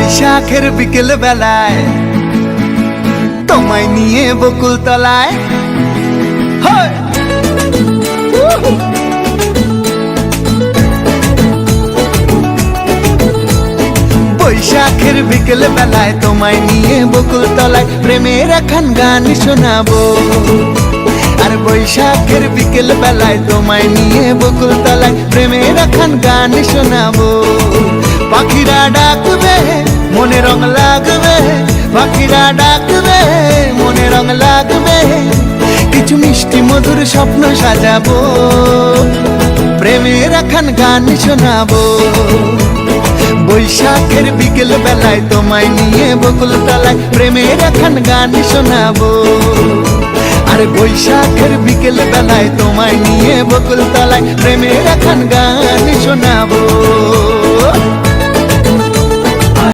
বৈশাখের বিকেল বেলায় তোমায় নিয়ে বকুল তলায় বৈশাখের বিকেল বেলায় তোমায় নিয়ে বকুল তলায় প্রেমের একখান গান শোনাবো। আর বৈশাখের বিকেল বেলায় তোমায় নিয়ে বকুল তলায় প্রেমের একখান গান শোনাবো। পাখিরা ডাকবে মনে রং লাগবে, পাখিরা ডাকবে মনে রং লাগবে, কিছু মিষ্টি মধুর স্বপ্ন সাজাবো, প্রেমের একখান গান শোনাবো। বৈশাখের বিকেল বেলায় তোমায় নিয়ে বকুল তলায় প্রেমের একখান গান শোনাবো। আর বৈশাখের বিকেল বেলায় তোমায় নিয়ে বকুল তলায় প্রেমের একখান গান শোনাবো।